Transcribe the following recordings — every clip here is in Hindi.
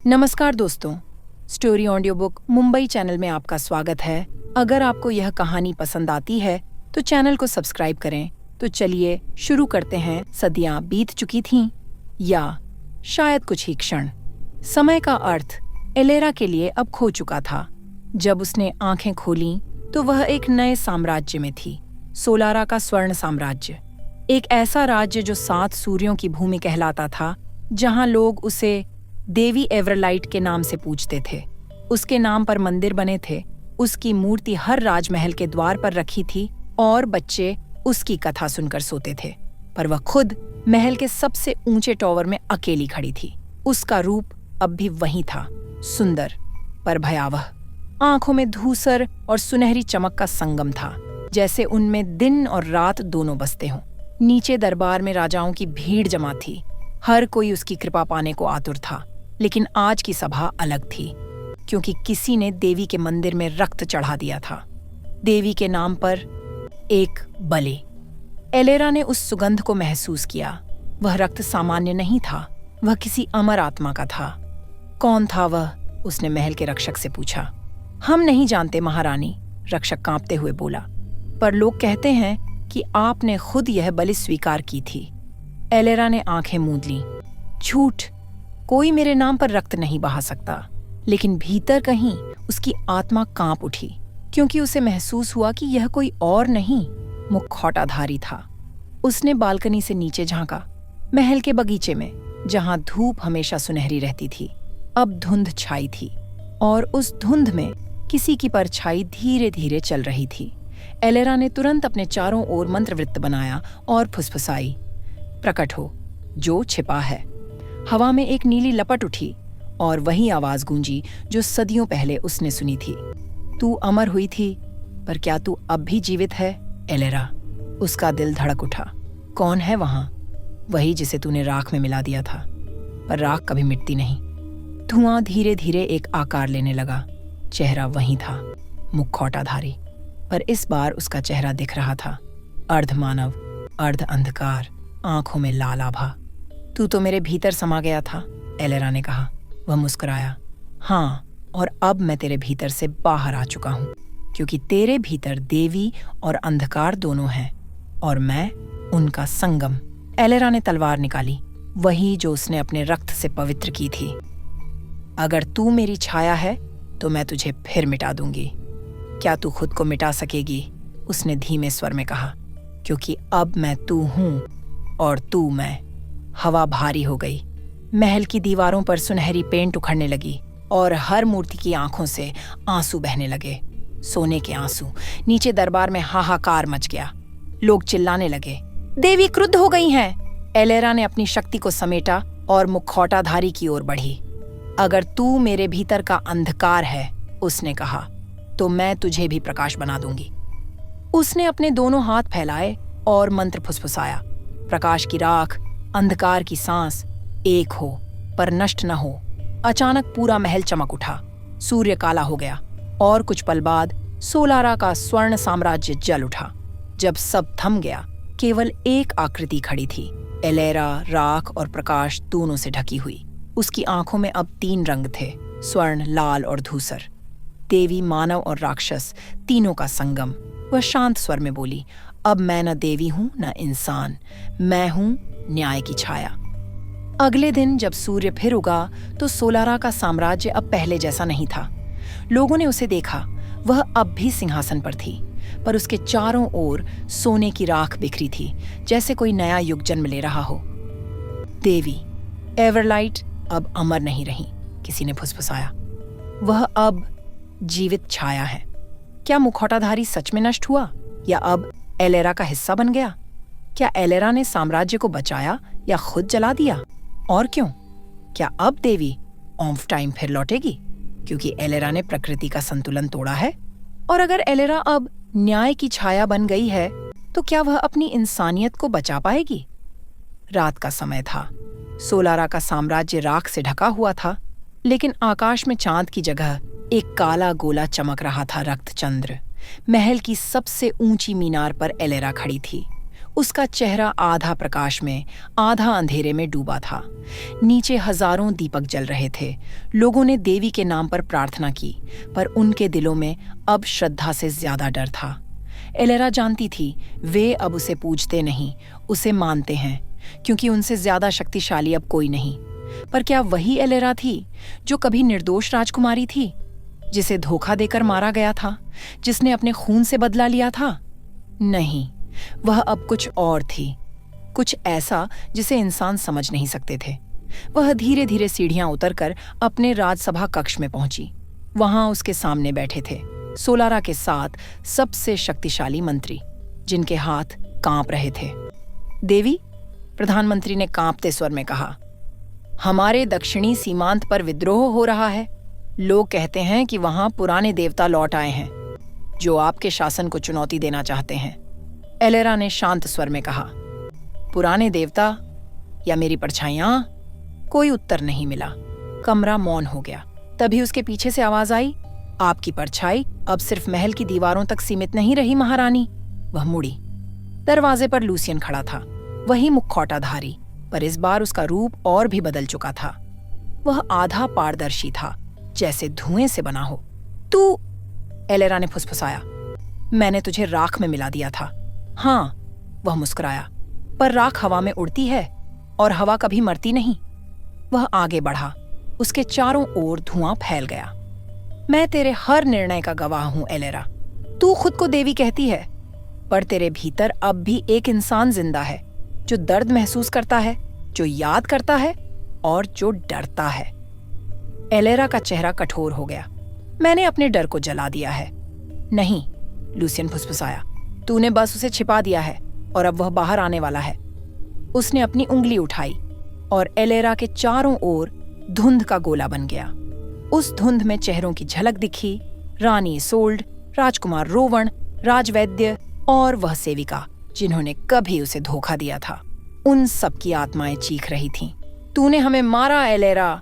नमस्कार दोस्तों, story audio book Mumbai channel में आपका स्वागत है। अगर आपको यह कहानी पसंद आती है तो चैनल को सब्सक्राइब करें। तो चलिए शुरू करते हैं। सदियां बीत चुकी थीं, या शायद कुछ ही क्षण। समय का अर्थ एलेरा के लिए अब खो चुका था। जब उसने आंखें खोलीं तो वह एक नए साम्राज्य में थी, सोलारा का स्वर्ण साम्राज्य। एक ऐसा राज्य जो 7 सूर्यों की भूमि कहलाता था, जहां लोग उसे देवी एवरलाइट के नाम से पूजते थे। उसके नाम पर मंदिर बने थे, उसकी मूर्ति हर राजमहल के द्वार पर रखी थी और बच्चे उसकी कथा सुनकर सोते थे। पर वह खुद महल के सबसे ऊंचे टॉवर में अकेली खड़ी थी। उसका रूप अब भी वही था, सुंदर पर भयावह। आंखों में धूसर और सुनहरी चमक का संगम था, जैसे उनमें दिन और रात दोनों बसते हों। नीचे दरबार में राजाओं की भीड़ जमा थी, हर कोई उसकी कृपा पाने को आतुर था। लेकिन आज की सभा अलग थी, क्योंकि किसी ने देवी के मंदिर में रक्त चढ़ा दिया था। देवी के नाम पर एक बलि। एलेरा ने उस सुगंध को महसूस किया। वह रक्त सामान्य नहीं था, वह किसी अमर आत्मा का था। कौन था वह? उसने महल के रक्षक से पूछा। हम नहीं जानते महारानी, रक्षक कांपते हुए बोला। पर लोग कहते हैं कि आपने खुद यह बलि स्वीकार की थी। एलेरा ने आंखें मूंद लीं। झूठ! कोई मेरे नाम पर रक्त नहीं बहा सकता। लेकिन भीतर कहीं उसकी आत्मा कांप उठी, क्योंकि उसे महसूस हुआ कि यह कोई और नहीं, मुखौटाधारी था। उसने बालकनी से नीचे झांका। महल के बगीचे में, जहां धूप हमेशा सुनहरी रहती थी, अब धुंध छाई थी, और उस धुंध में किसी की परछाई धीरे धीरे चल रही थी। एलेरा ने तुरंत अपने चारों ओर मंत्रवृत्त बनाया और फुसफुसाई, प्रकट हो जो छिपा है। हवा में एक नीली लपट उठी और वही आवाज गूंजी जो सदियों पहले उसने सुनी थी। तू अमर हुई थी, पर क्या तू अब भी जीवित है, एलेरा? उसका दिल धड़क उठा। कौन है वहां? वही जिसे तूने राख में मिला दिया था। पर राख कभी मिटती नहीं। धुआं धीरे धीरे एक आकार लेने लगा। चेहरा वही था, मुखौटाधारी। पर इस बार उसका चेहरा दिख रहा था, अर्ध मानव, अर्ध अंधकार, आंखों में लाल आभा। तू तो मेरे भीतर समा गया था, एलेरा ने कहा। वह मुस्कुराया। हाँ, और अब मैं तेरे भीतर से बाहर आ चुका हूं, क्योंकि तेरे भीतर देवी और अंधकार दोनों हैं, और मैं उनका संगम। एलेरा ने तलवार निकाली, वही जो उसने अपने रक्त से पवित्र की थी। अगर तू मेरी छाया है तो मैं तुझे फिर मिटा दूंगी। क्या तू खुद को मिटा सकेगी? उसने धीमे स्वर में कहा। क्योंकि अब मैं तू हूं और तू मैं। हवा भारी हो गई। महल की दीवारों पर सुनहरी पेंट उखड़ने लगी और हर मूर्ति की आंखों से आंसू बहने लगे, सोने के आंसू। नीचे दरबार में हाहाकार मच गया। लोग चिल्लाने लगे, देवी क्रुद्ध हो गई हैं। एलेरा ने अपनी शक्ति को समेटा और मुखौटाधारी की ओर बढ़ी। अगर तू मेरे भीतर का अंधकार है, उसने कहा, तो मैं तुझे भी प्रकाश बना दूंगी। उसने अपने दोनों हाथ फैलाए और मंत्र फुसफुसाया। प्रकाश की राख, अंधकार की सांस, एक हो पर नष्ट न हो। अचानक पूरा महल चमक उठा। सूर्य काला हो गया और कुछ पल बाद सोलारा का स्वर्ण साम्राज्य जल उठा। जब सब थम गया, केवल एक आकृति खड़ी थी। एलेरा राख और प्रकाश दोनों से ढकी हुई। उसकी आंखों में अब 3 रंग थे, स्वर्ण, लाल और धूसर। देवी, मानव और राक्षस, तीनों का संगम। वह शांत स्वर में बोली, अब मैं न देवी हूं न इंसान, मैं हूं न्याय की छाया। अगले दिन जब सूर्य फिर उगा तो सोलारा का साम्राज्य अब पहले जैसा नहीं था। लोगों ने उसे देखा। वह अब भी सिंहासन पर थी, पर उसके चारों ओर सोने की राख बिखरी थी, जैसे कोई नया युग जन्म ले रहा हो। देवी एवरलाइट अब अमर नहीं रही, किसी ने फुसफुसाया। वह अब जीवित छाया है। क्या मुखौटाधारी सच में नष्ट हुआ, या अब एलेरा का हिस्सा बन गया? क्या एलेरा ने साम्राज्य को बचाया या खुद जला दिया? और क्यों? क्या अब देवी ऑफ टाइम फिर लौटेगी, क्योंकि एलेरा ने प्रकृति का संतुलन तोड़ा है? और अगर एलेरा अब न्याय की छाया बन गई है, तो क्या वह अपनी इंसानियत को बचा पाएगी? रात का समय था। सोलारा का साम्राज्य राख से ढका हुआ था, लेकिन आकाश में चांद की जगह एक काला गोला चमक रहा था, रक्त चंद्र। महल की सबसे ऊंची मीनार पर एलेरा खड़ी थी। उसका चेहरा आधा प्रकाश में आधा अंधेरे में डूबा था। नीचे हजारों दीपक जल रहे थे। लोगों ने देवी के नाम पर प्रार्थना की, पर उनके दिलों में अब श्रद्धा से ज्यादा डर था। एलेरा जानती थी वे अब उसे पूजते नहीं, उसे मानते हैं, क्योंकि उनसे ज्यादा शक्तिशाली अब कोई नहीं। पर क्या वही एलेरा थी जो कभी निर्दोष राजकुमारी थी, जिसे धोखा देकर मारा गया था, जिसने अपने खून से बदला लिया था? नहीं, वह अब कुछ और थी, कुछ ऐसा जिसे इंसान समझ नहीं सकते थे। वह धीरे धीरे सीढ़ियां उतरकर अपने राजसभा कक्ष में पहुंची। वहां उसके सामने बैठे थे सोलारा के 7 सबसे शक्तिशाली मंत्री, जिनके हाथ कांप रहे थे। देवी, प्रधानमंत्री ने कांपते स्वर में कहा, हमारे दक्षिणी सीमांत पर विद्रोह हो रहा है। लोग कहते हैं कि वहां पुराने देवता लौट आए हैं, जो आपके शासन को चुनौती देना चाहते हैं। एलेरा ने शांत स्वर में कहा, पुराने देवता या मेरी परछाइयां? कोई उत्तर नहीं मिला। कमरा मौन हो गया। तभी उसके पीछे से आवाज आई, आपकी परछाई अब सिर्फ महल की दीवारों तक सीमित नहीं रही महारानी। वह मुड़ी। दरवाजे पर लूसियन खड़ा था, वही मुखौटाधारी, पर इस बार उसका रूप और भी बदल चुका था। वह आधा पारदर्शी था, जैसे धुएं से बना हो। तू? एलेरा ने फुसफुसाया, मैंने तुझे राख में मिला दिया था। हाँ, वह मुस्कुराया, पर राख हवा में उड़ती है और हवा कभी मरती नहीं। वह आगे बढ़ा, उसके चारों ओर धुआं फैल गया। मैं तेरे हर निर्णय का गवाह हूं एलेरा। तू खुद को देवी कहती है, पर तेरे भीतर अब भी एक इंसान जिंदा है, जो दर्द महसूस करता है, जो याद करता है और जो डरता है। एलेरा का चेहरा कठोर हो गया। मैंने अपने डर को जला दिया है। नहीं, लूसियन फुसफुसाया, तूने बस उसे छिपा दिया है और अब वह बाहर आने वाला है। उसने अपनी उंगली उठाई और एलेरा के चारों ओर धुंध का गोला बन गया। उस धुंध में चेहरों की झलक दिखी, रानी इसोल्ड, राजकुमार रोवण, राजवैद्य और वह सेविका जिन्होंने कभी उसे धोखा दिया था। उन सब की आत्माएं चीख रही थीं, तूने हमें मारा एलेरा,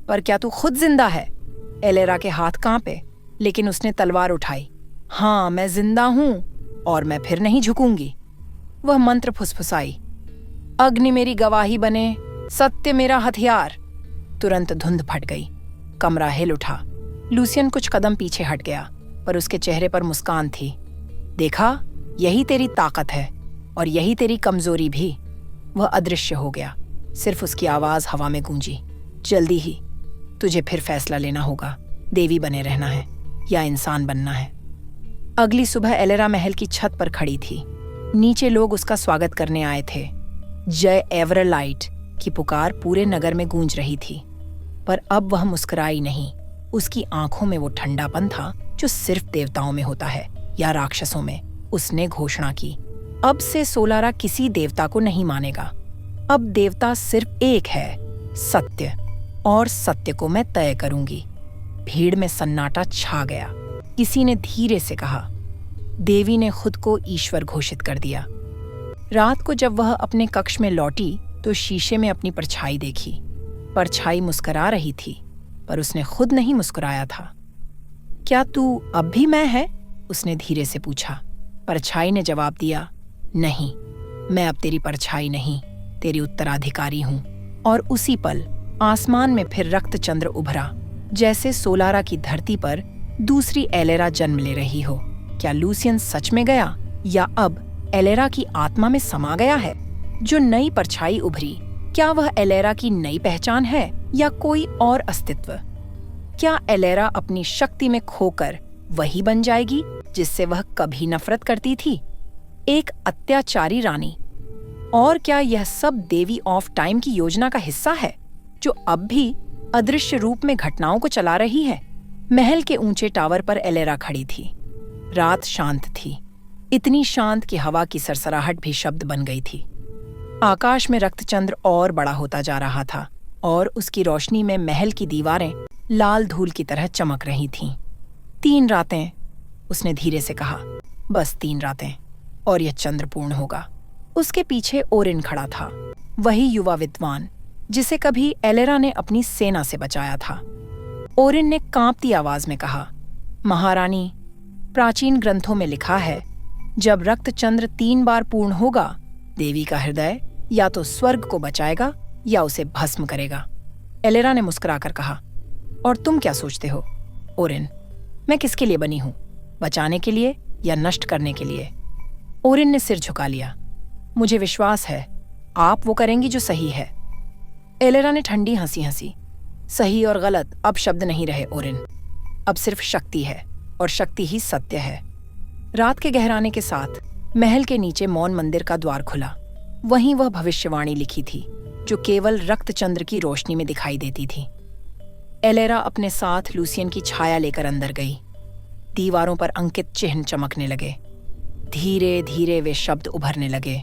पर क्या तू खुद जिंदा है? एलेरा के हाथ कांपे, लेकिन उसने तलवार उठाई। हाँ, मैं जिंदा हूं और मैं फिर नहीं झुकूंगी। वह मंत्र फुसफुसाई, अग्नि मेरी गवाही बने, सत्य मेरा हथियार। तुरंत धुंध फट गई, कमरा हिल उठा। लूसियन कुछ कदम पीछे हट गया, पर उसके चेहरे पर मुस्कान थी। देखा, यही तेरी ताकत है और यही तेरी कमजोरी भी। वह अदृश्य हो गया, सिर्फ उसकी आवाज हवा में गूंजी। जल्दी ही तुझे फिर फैसला लेना होगा, देवी बने रहना है या इंसान बनना है। अगली सुबह एलेरा महल की छत पर खड़ी थी। नीचे लोग उसका स्वागत करने आए थे। जय एवरलाइट की पुकार पूरे नगर में गूंज रही थी, पर अब वह मुस्कुराई नहीं। उसकी आंखों में वो ठंडापन था जो सिर्फ देवताओं में होता है या राक्षसों में। उसने घोषणा की, अब से सोलारा किसी देवता को नहीं मानेगा। अब देवता सिर्फ एक है, सत्य, और सत्य को मैं तय करूंगी। भीड़ में सन्नाटा छा गया। किसी ने धीरे से कहा, देवी ने खुद को ईश्वर घोषित कर दिया। रात को जब वह अपने कक्ष में लौटी तो शीशे में अपनी परछाई देखी। परछाई मुस्कुरा रही थी, पर उसने खुद नहीं मुस्कुराया था। क्या तू अब भी मैं है? उसने धीरे से पूछा। परछाई ने जवाब दिया, नहीं, मैं अब तेरी परछाई नहीं, तेरी उत्तराधिकारी हूं। और उसी पल आसमान में फिर रक्तचंद्र उभरा, जैसे सोलारा की धरती पर दूसरी एलेरा जन्म ले रही हो। क्या लूसियन सच में गया, या अब एलेरा की आत्मा में समा गया है? जो नई परछाई उभरी, क्या वह एलेरा की नई पहचान है या कोई और अस्तित्व? क्या एलेरा अपनी शक्ति में खोकर वही बन जाएगी जिससे वह कभी नफरत करती थी, एक अत्याचारी रानी? और क्या यह सब देवी ऑफ टाइम की योजना का हिस्सा है, जो अब भी अदृश्य रूप में घटनाओं को चला रही है? महल के ऊंचे टावर पर एलेरा खड़ी थी। रात शांत थी, इतनी शांत कि हवा की सरसराहट भी शब्द बन गई थी। आकाश में रक्तचंद्र और बड़ा होता जा रहा था और उसकी रोशनी में महल की दीवारें लाल धूल की तरह चमक रही थीं। 3 रातें, उसने धीरे से कहा, बस 3 रातें और यह चंद्र पूर्ण होगा। उसके पीछे ओरिन खड़ा था, वही युवा विद्वान जिसे कभी एलेरा ने अपनी सेना से बचाया था। ओरिन ने कांपती आवाज में कहा, महारानी, प्राचीन ग्रंथों में लिखा है, जब रक्तचंद्र 3 बार पूर्ण होगा देवी का हृदय या तो स्वर्ग को बचाएगा या उसे भस्म करेगा। एलेरा ने मुस्कुराकर कहा, और तुम क्या सोचते हो ओरिन? मैं किसके लिए बनी हूं, बचाने के लिए या नष्ट करने के लिए? ओरिन ने सिर झुका लिया। मुझे विश्वास है आप वो करेंगी जो सही है। एलेरा ने ठंडी हंसी हंसी। सही और गलत अब शब्द नहीं रहे ओरिन, अब सिर्फ शक्ति है, और शक्ति ही सत्य है। रात के गहराने के साथ महल के नीचे मौन मंदिर का द्वार खुला। वहीं वह भविष्यवाणी लिखी थी जो केवल रक्तचंद्र की रोशनी में दिखाई देती थी। एलेरा अपने साथ लूसियन की छाया लेकर अंदर गई। दीवारों पर अंकित चिन्ह चमकने लगे। धीरे धीरे वे शब्द उभरने लगे,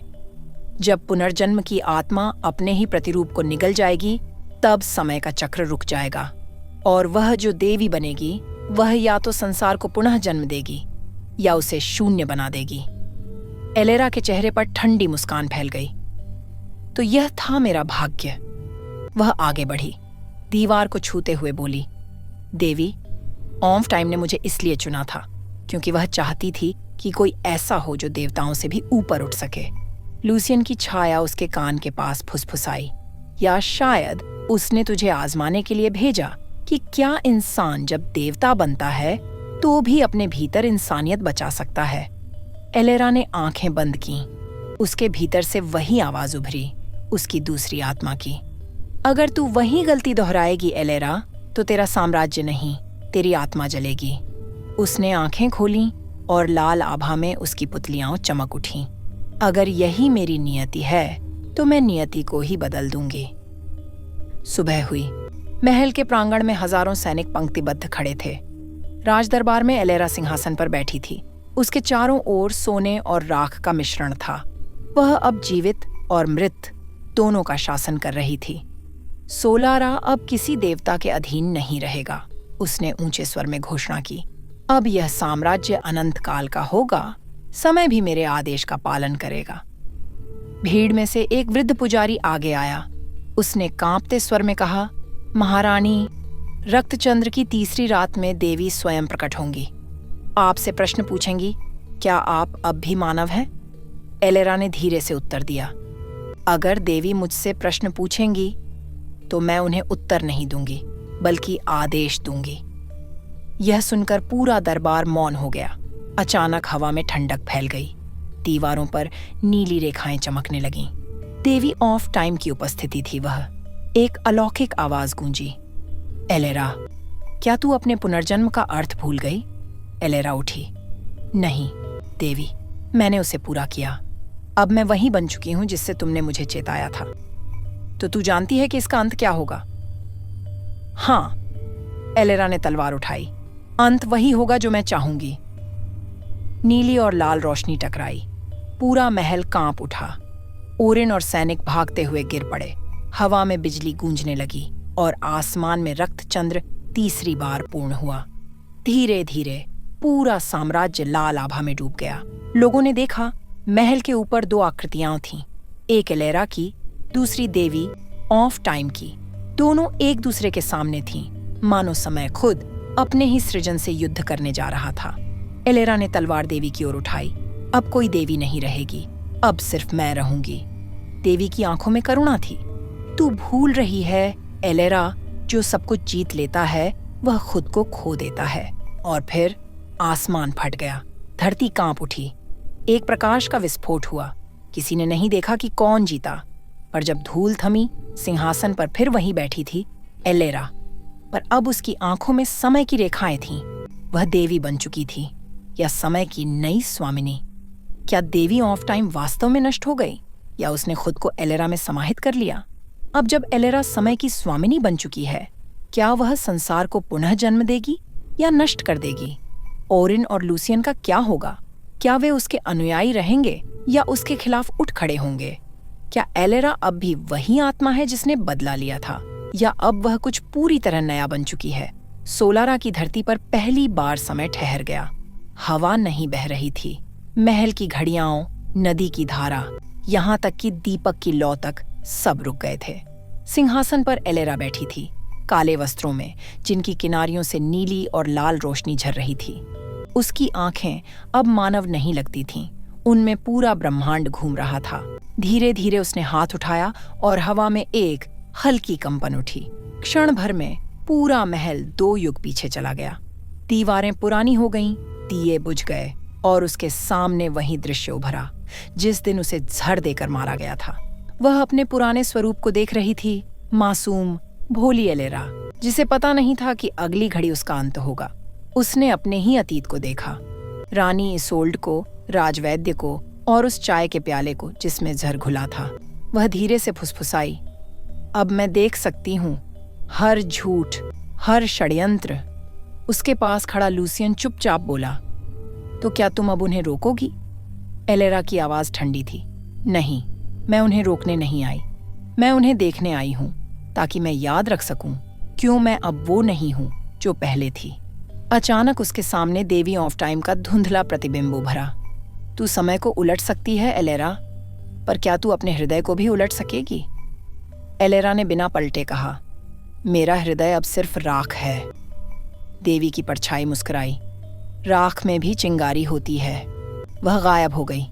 जब पुनर्जन्म की आत्मा अपने ही प्रतिरूप को निगल जाएगी तब समय का चक्र रुक जाएगा, और वह जो देवी बनेगी वह या तो संसार को पुनः जन्म देगी या उसे शून्य बना देगी। एलेरा के चेहरे पर ठंडी मुस्कान फैल गई। तो यह था मेरा भाग्य। वह आगे बढ़ी, दीवार को छूते हुए बोली, देवी, ऑफ टाइम ने मुझे इसलिए चुना था क्योंकि वह चाहती थी कि कोई ऐसा हो जो देवताओं से भी ऊपर उठ सके। लूसियन की छाया उसके कान के पास फुसफुसाई, या शायद उसने तुझे आजमाने के लिए भेजा कि क्या इंसान जब देवता बनता है तो भी अपने भीतर इंसानियत बचा सकता है। एलेरा ने आंखें बंद की। उसके भीतर से वही आवाज उभरी, उसकी दूसरी आत्मा की। अगर तू वही गलती दोहराएगी एलेरा, तो तेरा साम्राज्य नहीं, तेरी आत्मा जलेगी। उसने आंखें खोलीं और लाल आभा में उसकी पुतलियां चमक उठीं। अगर यही मेरी नियति है तो मैं नियति को ही बदल दूंगी। सुबह हुई। महल के प्रांगण में हजारों सैनिक पंक्तिबद्ध खड़े थे। राजदरबार में एलेरा सिंहासन पर बैठी थी। उसके चारों ओर सोने और राख का मिश्रण था। वह अब जीवित और मृत दोनों का शासन कर रही थी। सोलारा अब किसी देवता के अधीन नहीं रहेगा, उसने ऊंचे स्वर में घोषणा की। अब यह साम्राज्य अनंत काल का होगा, समय भी मेरे आदेश का पालन करेगा। भीड़ में से एक वृद्ध पुजारी आगे आया। उसने कांपते स्वर में कहा, महारानी, रक्तचंद्र की तीसरी रात में देवी स्वयं प्रकट होंगी। आपसे प्रश्न पूछेंगी, क्या आप अब भी मानव हैं? एलेरा ने धीरे से उत्तर दिया, अगर देवी मुझसे प्रश्न पूछेंगी तो मैं उन्हें उत्तर नहीं दूंगी, बल्कि आदेश दूंगी। यह सुनकर पूरा दरबार मौन हो गया। अचानक हवा में ठंडक फैल गई। दीवारों पर नीली रेखाएं चमकने लगीं। देवी ऑफ टाइम की उपस्थिति थी वह। एक अलौकिक आवाज गूंजी, एलेरा, क्या तू अपने पुनर्जन्म का अर्थ भूल गई? एलेरा उठी। नहीं देवी, मैंने उसे पूरा किया। अब मैं वही बन चुकी हूं जिससे तुमने मुझे चेताया था। तो तू जानती है कि इसका अंत क्या होगा? हाँ, एलेरा ने तलवार उठाई। अंत वही होगा जो मैं चाहूंगी। नीली और लाल रोशनी टकराई। पूरा महल कांप उठा। ओरिन और सैनिक भागते हुए गिर पड़े। हवा में बिजली गूंजने लगी और आसमान में रक्तचंद्र तीसरी बार पूर्ण हुआ। धीरे धीरे पूरा साम्राज्य लाल आभा में डूब गया। लोगों ने देखा, महल के ऊपर दो आकृतियां थीं, एक एलेरा की, दूसरी देवी ऑफ टाइम की। दोनों एक दूसरे के सामने थीं, मानो समय खुद अपने ही सृजन से युद्ध करने जा रहा था। एलेरा ने तलवार देवी की ओर उठाई। अब कोई देवी नहीं रहेगी, अब सिर्फ मैं रहूंगी। देवी की आंखों में करुणा थी। तू भूल रही है एलेरा, जो सब कुछ जीत लेता है वह खुद को खो देता है। और फिर आसमान फट गया। धरती कांप उठी। एक प्रकाश का विस्फोट हुआ। किसी ने नहीं देखा कि कौन जीता, पर जब धूल थमी, सिंहासन पर फिर वहीं बैठी थी एलेरा। पर अब उसकी आंखों में समय की रेखाएं थीं। वह देवी बन चुकी थी, या समय की नई स्वामिनी। क्या देवी ऑफ टाइम वास्तव में नष्ट हो गई, या उसने खुद को एलेरा में समाहित कर लिया? अब जब एलेरा समय की स्वामिनी बन चुकी है, क्या वह संसार को पुनः जन्म देगी या नष्ट कर देगी? ओरिन और लूसियन का क्या होगा? क्या वे उसके अनुयायी रहेंगे या उसके खिलाफ उठ खड़े होंगे? क्या एलेरा अब भी वही आत्मा है जिसने बदला लिया था, या अब वह कुछ पूरी तरह नया बन चुकी है? सोलारा की धरती पर पहली बार समय ठहर गया। हवा नहीं बह रही थी। महल की घड़ियाओं, नदी की धारा, यहाँ तक कि दीपक की लौ तक सब रुक गए थे। सिंहासन पर एलेरा बैठी थी, काले वस्त्रों में, जिनकी किनारियों से नीली और लाल रोशनी झर रही थी। उसकी आंखें अब मानव नहीं लगती थीं। उनमें पूरा ब्रह्मांड घूम रहा था। धीरे धीरे उसने हाथ उठाया और हवा में एक हल्की कंपन उठी। क्षण भर में पूरा महल 2 युग पीछे चला गया। दीवारें पुरानी हो गईं, दिए बुझ गए और उसके सामने वही दृश्य उभरा जिस दिन उसे जहर देकर मारा गया था। वह अपने पुराने स्वरूप को देख रही थी, मासूम भोली एलेरा, जिसे पता नहीं था कि अगली घड़ी उसका अंत होगा। उसने अपने ही अतीत को देखा, रानी इसोल्ड को, राजवैद्य को और उस चाय के प्याले को जिसमें जहर घुला था। वह धीरे से फुसफुसाई, अब मैं देख सकती हूँ हर झूठ, हर षड्यंत्र। उसके पास खड़ा लूसियन चुपचाप बोला, तो क्या तुम अब उन्हें रोकोगी? एलेरा की आवाज ठंडी थी। नहीं, मैं उन्हें रोकने नहीं आई। मैं उन्हें देखने आई हूं, ताकि मैं याद रख सकूं क्यों मैं अब वो नहीं हूं जो पहले थी। अचानक उसके सामने देवी ऑफ टाइम का धुंधला प्रतिबिंब उभरा। तू समय को उलट सकती है एलेरा, पर क्या तू अपने हृदय को भी उलट सकेगी? एलेरा ने बिना पलटे कहा, मेरा हृदय अब सिर्फ राख है। देवी की परछाई मुस्कुराई, राख में भी चिंगारी होती है। वह गायब हो गई।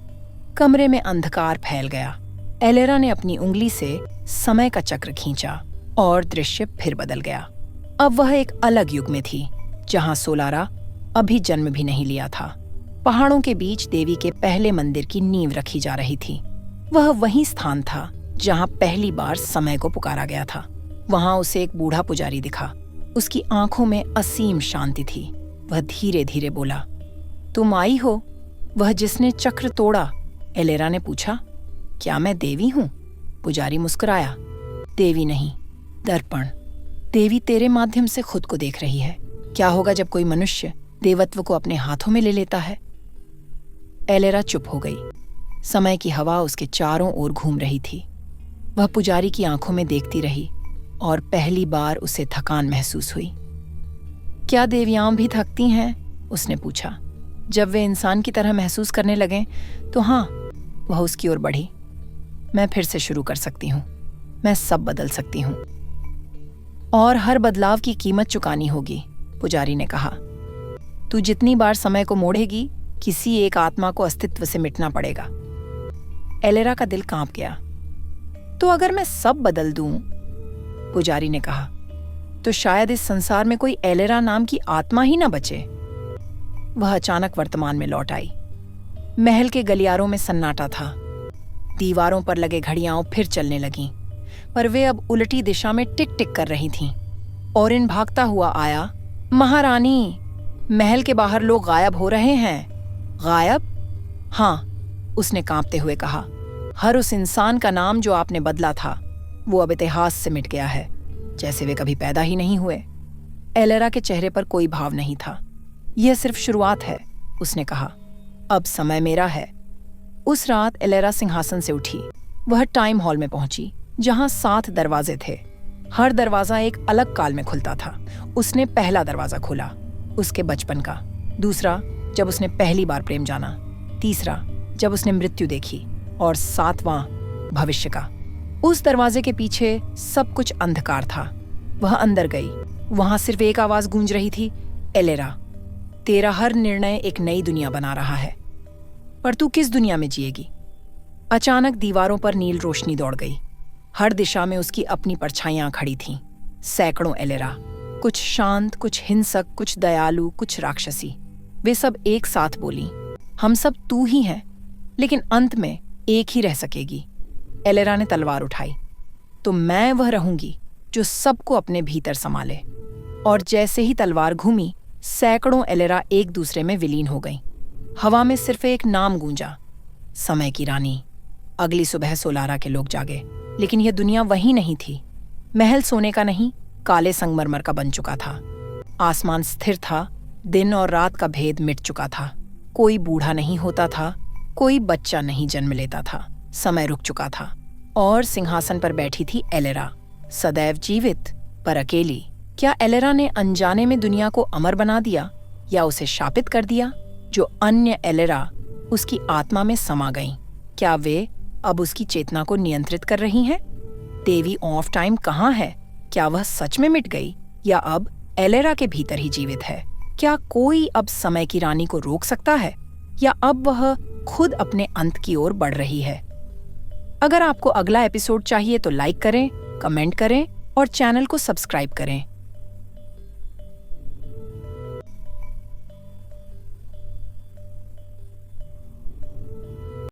कमरे में अंधकार फैल गया। एलेरा ने अपनी उंगली से समय का चक्र खींचा और दृश्य फिर बदल गया। अब वह एक अलग युग में थी, जहां सोलारा अभी जन्म भी नहीं लिया था। पहाड़ों के बीच देवी के पहले मंदिर की नींव रखी जा रही थी। वह वही स्थान था जहां पहली बार समय को पुकारा गया था। वहां उसे एक बूढ़ा पुजारी दिखा। उसकी आंखों में असीम शांति थी। वह धीरे धीरे बोला, तुम आई हो, वह जिसने चक्र तोड़ा? एलेरा ने पूछा। क्या मैं देवी हूं? पुजारी मुस्कुराया। देवी नहीं, दर्पण। देवी तेरे माध्यम से खुद को देख रही है। क्या होगा जब कोई मनुष्य देवत्व को अपने हाथों में ले लेता है? एलेरा चुप हो गई। समय की हवा उसके चारों ओर घूम रही थी। वह पुजारी की आंखों में देखती रही और पहली बार उसे थकान महसूस हुई। क्या देवियां भी थकती हैं? उसने पूछा। जब वे इंसान की तरह महसूस करने लगें तो हाँ। वह उसकी ओर बढ़ी। मैं फिर से शुरू कर सकती हूँ। मैं सब बदल सकती हूँ और हर बदलाव की कीमत चुकानी होगी, पुजारी ने कहा। तू जितनी बार समय को मोड़ेगी, किसी एक आत्मा को अस्तित्व से मिटना पड़ेगा। एलेरा का दिल कांप गया। तो अगर मैं सब बदल दूं, पुजारी ने कहा, तो शायद इस संसार में कोई एलेरा नाम की आत्मा ही ना बचे। वह अचानक वर्तमान में लौट आई। महल के गलियारों में सन्नाटा था। दीवारों पर लगे घड़ियां फिर चलने लगीं, पर वे अब उल्टी दिशा में टिक टिक कर रही थीं। और इन भागता हुआ आया, महारानी, महल के बाहर लोग गायब हो रहे हैं। गायब? हाँ, उसने कांपते हुए कहा। हर उस इंसान का नाम जो आपने बदला था, वो अब इतिहास से मिट गया है, जैसे वे कभी पैदा ही नहीं हुए। एलेरा के चेहरे पर कोई भाव नहीं था। यह सिर्फ शुरुआत है, उसने कहा। अब समय मेरा है। उस रात एलेरा सिंहासन से उठी। वह टाइम हॉल में पहुंची, जहां 7 दरवाजे थे। हर दरवाजा एक अलग काल में खुलता था। उसने पहला दरवाजा खोला, उसके बचपन का। दूसरा, जब उसने पहली बार प्रेम जाना। तीसरा, जब उसने मृत्यु देखी। और 7वां, भविष्य का। उस दरवाजे के पीछे सब कुछ अंधकार था। वह अंदर गई। वहां सिर्फ एक आवाज गूंज रही थी, एलेरा, तेरा हर निर्णय एक नई दुनिया बना रहा है, पर तू किस दुनिया में जिएगी? अचानक दीवारों पर नील रोशनी दौड़ गई। हर दिशा में उसकी अपनी परछाइयां खड़ी थीं। सैकड़ों एलेरा, कुछ शांत, कुछ हिंसक, कुछ दयालु, कुछ राक्षसी। वे सब एक साथ बोली, हम सब तू ही हैं, लेकिन अंत में एक ही रह सकेगी। एलेरा ने तलवार उठाई। तो मैं वह रहूंगी जो सबको अपने भीतर संभाले। और जैसे ही तलवार घूमी, सैकड़ों एलेरा एक दूसरे में विलीन हो गईं। हवा में सिर्फ एक नाम गूंजा, समय की रानी। अगली सुबह सोलारा के लोग जागे, लेकिन यह दुनिया वही नहीं थी। महल सोने का नहीं, काले संगमरमर का बन चुका था। आसमान स्थिर था। दिन और रात का भेद मिट चुका था। कोई बूढ़ा नहीं होता था, कोई बच्चा नहीं जन्म लेता था। समय रुक चुका था और सिंहासन पर बैठी थी एलेरा, सदैव जीवित पर अकेली। क्या एलेरा ने अनजाने में दुनिया को अमर बना दिया या उसे शापित कर दिया? जो अन्य एलेरा उसकी आत्मा में समा गईं, क्या वे अब उसकी चेतना को नियंत्रित कर रही हैं? देवी ऑफ टाइम कहाँ है? क्या वह सच में मिट गई या अब एलेरा के भीतर ही जीवित है? क्या कोई अब समय की रानी को रोक सकता है या अब वह खुद अपने अंत की ओर बढ़ रही है। अगर आपको अगला एपिसोड चाहिए तो लाइक करें, कमेंट करें और चैनल को सब्सक्राइब करें।